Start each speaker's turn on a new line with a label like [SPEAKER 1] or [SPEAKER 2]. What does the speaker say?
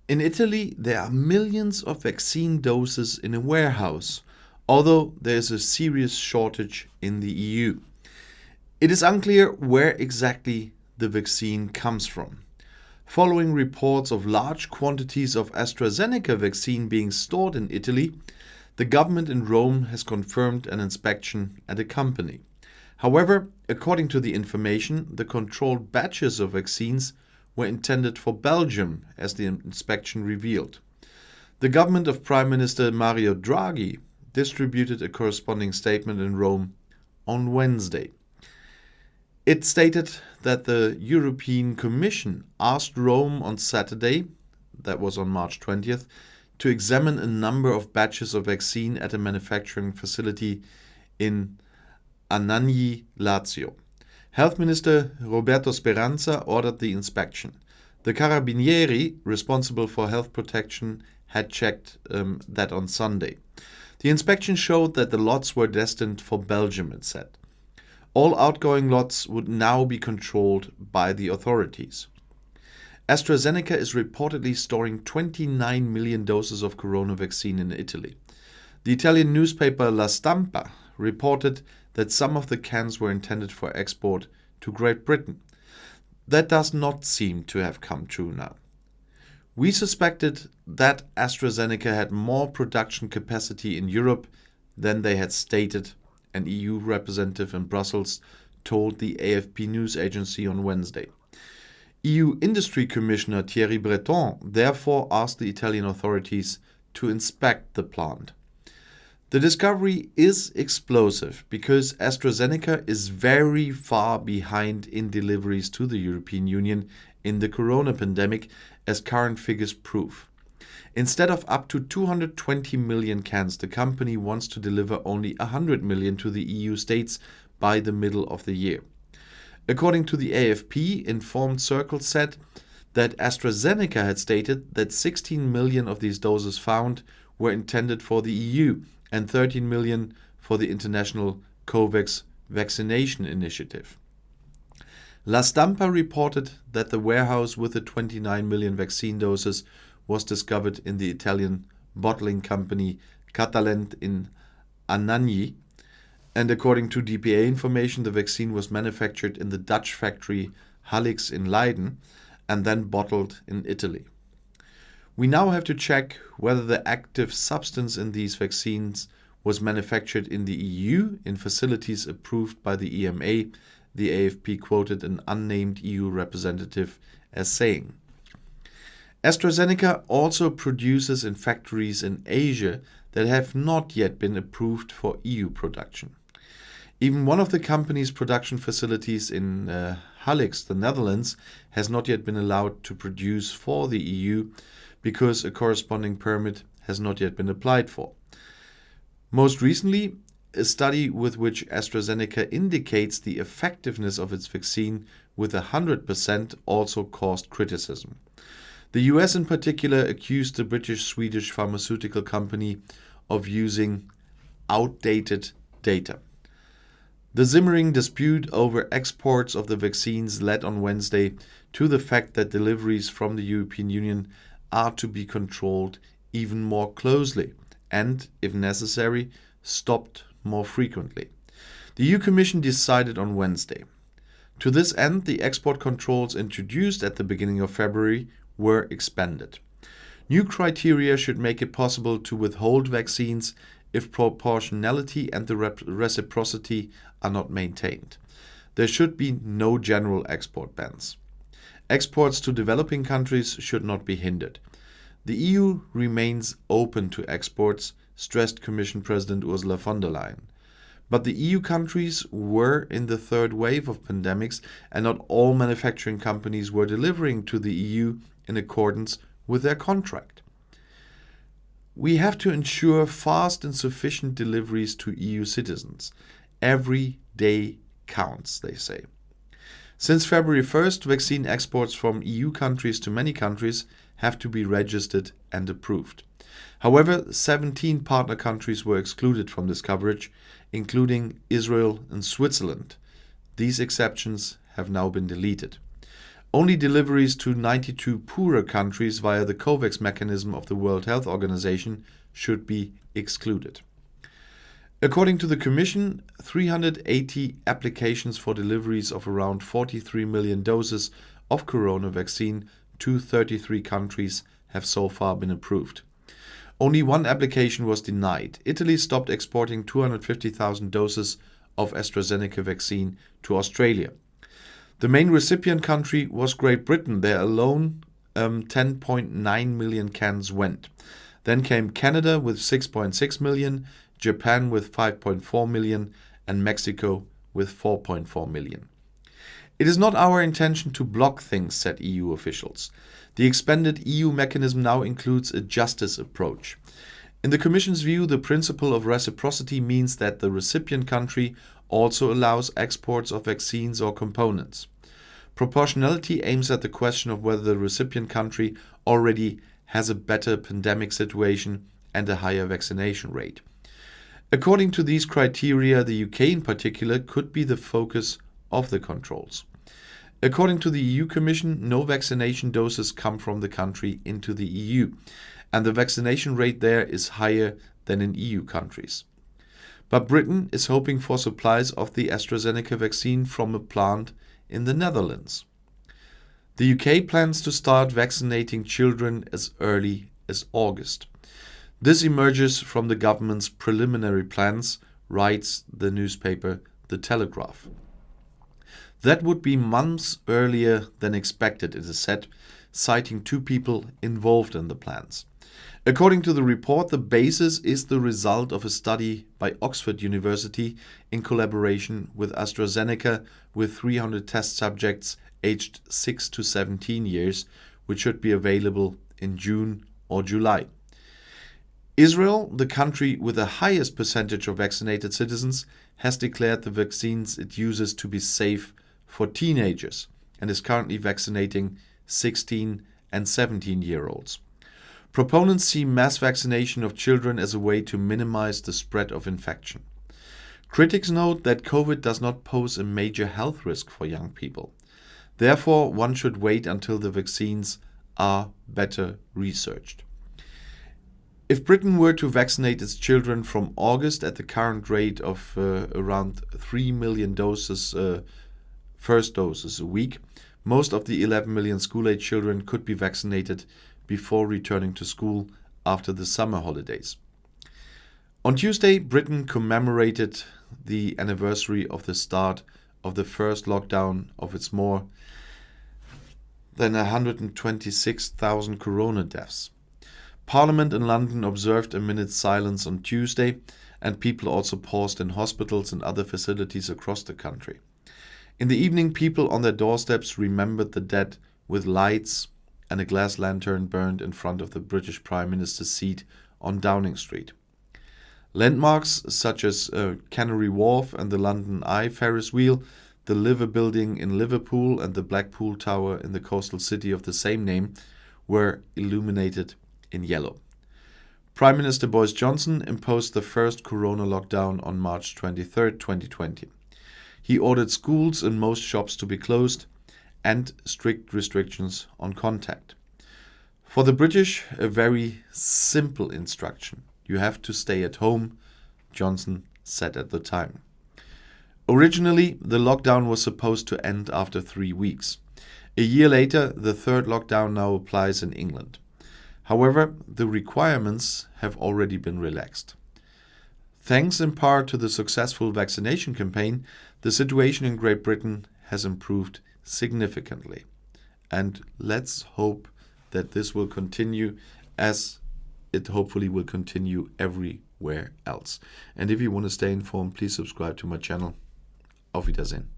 [SPEAKER 1] In Italy, there are millions of vaccine doses in a warehouse, although there is a serious shortage in the EU. It is unclear where exactly the vaccine comes from. Following reports of large quantities of Astrazeneca vaccine being stored in Italy, the government in Rome has confirmed an inspection at a company. However, according to the information, the controlled batches of vaccines were intended for Belgium, as the inspection revealed. The government of Prime Minister Mario Draghi distributed a corresponding statement in Rome on Wednesday. It stated that the European Commission asked Rome on Saturday, that was on March 20th, to examine a number of batches of vaccine at a manufacturing facility in Anagni, Lazio. Health Minister Roberto Speranza ordered the inspection. The Carabinieri, responsible for health protection, had checked that on Sunday. The inspection showed that the lots were destined for Belgium, it said. All outgoing lots would now be controlled by the authorities. AstraZeneca is reportedly storing 29 million doses of corona vaccine in Italy. The Italian newspaper La Stampa reported that some of the cans were intended for export to Great Britain. That does not seem to have come true now. We suspected that AstraZeneca had more production capacity in Europe than they had stated, an EU representative in Brussels told the AFP news agency on Wednesday. EU Industry Commissioner Thierry Breton therefore asked the Italian authorities to inspect the plant. The discovery is explosive because AstraZeneca is very far behind in deliveries to the European Union in the corona pandemic, as current figures prove. Instead of up to 220 million cans, the company wants to deliver only 100 million to the EU states by the middle of the year. According to the AFP, informed circles said that AstraZeneca had stated that 16 million of these doses found were intended for the EU and 13 million for the international COVAX vaccination initiative. La Stampa reported that the warehouse with the 29 million vaccine doses was discovered in the Italian bottling company Catalent in Anagni, and according to DPA information, the vaccine was manufactured in the Dutch factory Halix in Leiden and then bottled in Italy. We now have to check whether the active substance in these vaccines was manufactured in the EU in facilities approved by the EMA, the AFP quoted an unnamed EU representative as saying. AstraZeneca also produces in factories in Asia that have not yet been approved for EU production. Even one of the company's production facilities in Halix, the Netherlands, has not yet been allowed to produce for the EU because a corresponding permit has not yet been applied for. Most recently, a study with which AstraZeneca indicates the effectiveness of its vaccine with 100% also caused criticism. The US in particular accused the British-Swedish pharmaceutical company of using outdated data. The simmering dispute over exports of the vaccines led on Wednesday to the fact that deliveries from the European Union are to be controlled even more closely and, if necessary, stopped more frequently. The EU Commission decided on Wednesday. To this end, the export controls introduced at the beginning of February were expanded. New criteria should make it possible to withhold vaccines if proportionality and the reciprocity are not maintained. There should be no general export bans. Exports to developing countries should not be hindered. The EU remains open to exports, stressed Commission President Ursula von der Leyen. But the EU countries were in the third wave of pandemics, and not all manufacturing companies were delivering to the EU in accordance with their contract. We have to ensure fast and sufficient deliveries to EU citizens. Every day counts, they say. Since February 1st, vaccine exports from EU countries to many countries have to be registered and approved. However, 17 partner countries were excluded from this coverage, including Israel and Switzerland. These exceptions have now been deleted. Only deliveries to 92 poorer countries via the COVAX mechanism of the World Health Organization should be excluded. According to the Commission, 380 applications for deliveries of around 43 million doses of corona vaccine to 33 countries have so far been approved. Only one application was denied. Italy stopped exporting 250,000 doses of Astrazeneca vaccine to Australia. The main recipient country was Great Britain. There alone, 10.9 million cans went. Then came Canada with 6.6 million, Japan with 5.4 million, and Mexico with 4.4 million. It is not our intention to block things, said EU officials. The expanded EU mechanism now includes a justice approach. In the Commission's view, the principle of reciprocity means that the recipient country also allows exports of vaccines or components. Proportionality aims at the question of whether the recipient country already has a better pandemic situation and a higher vaccination rate. According to these criteria, the UK in particular could be the focus of the controls. According to the EU Commission, no vaccination doses come from the country into the EU, and the vaccination rate there is higher than in EU countries. But Britain is hoping for supplies of the Astrazeneca vaccine from a plant in the Netherlands. The UK plans to start vaccinating children as early as August. This emerges from the government's preliminary plans, writes the newspaper The Telegraph. That would be months earlier than expected, it is said, citing two people involved in the plans. According to the report, the basis is the result of a study by Oxford University in collaboration with AstraZeneca with 300 test subjects aged 6 to 17 years, which should be available in June or July. Israel, the country with the highest percentage of vaccinated citizens, has declared the vaccines it uses to be safe for teenagers and is currently vaccinating 16 and 17-year-olds. Proponents see mass vaccination of children as a way to minimize the spread of infection. Critics note that COVID does not pose a major health risk for young people. Therefore, one should wait until the vaccines are better researched. If Britain were to vaccinate its children from August at the current rate of around 3 million doses, first doses a week, most of the 11 million school-age children could be vaccinated before returning to school after the summer holidays. On Tuesday, Britain commemorated the anniversary of the start of the first lockdown of its more than 126,000 corona deaths. Parliament in London observed a minute's silence on Tuesday, and people also paused in hospitals and other facilities across the country. In the evening, people on their doorsteps remembered the dead with lights, and a glass lantern burned in front of the British Prime Minister's seat on Downing Street. Landmarks such as Canary Wharf and the London Eye Ferris wheel, the Liver Building in Liverpool and the Blackpool Tower in the coastal city of the same name were illuminated in yellow. Prime Minister Boris Johnson imposed the first corona lockdown on March 23, 2020. He ordered schools and most shops to be closed and strict restrictions on contact. For the British, a very simple instruction. You have to stay at home, Johnson said at the time. Originally, the lockdown was supposed to end after 3 weeks. A year later, the third lockdown now applies in England. However, the requirements have already been relaxed. Thanks in part to the successful vaccination campaign, the situation in Great Britain has improved significantly. And let's hope that this will continue, as it hopefully will continue everywhere else. And if you want to stay informed, please subscribe to my channel. Auf Wiedersehen.